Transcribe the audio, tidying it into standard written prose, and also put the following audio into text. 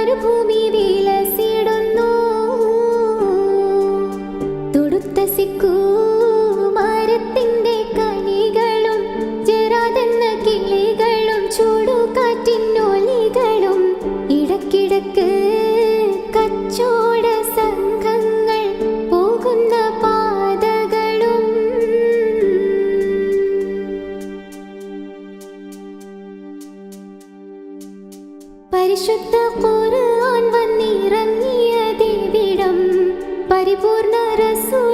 മരുഭൂമി വിലസിടുന്നു. തൊടുത്ത സിക്കൂ മരത്തിന്റെ കനികളും ജറാതെന്ന കിളികളും ചൂടുകാറ്റിനൊലികളും ഇടക്കിടക്ക് കച്ചോട സംഘങ്ങൾ പോകുന്ന പാതകളും പരിശുദ്ധ ഖുർആൻ വന്നിറങ്ങിയ ദേവിടം പരിപൂർണ റസൂൽ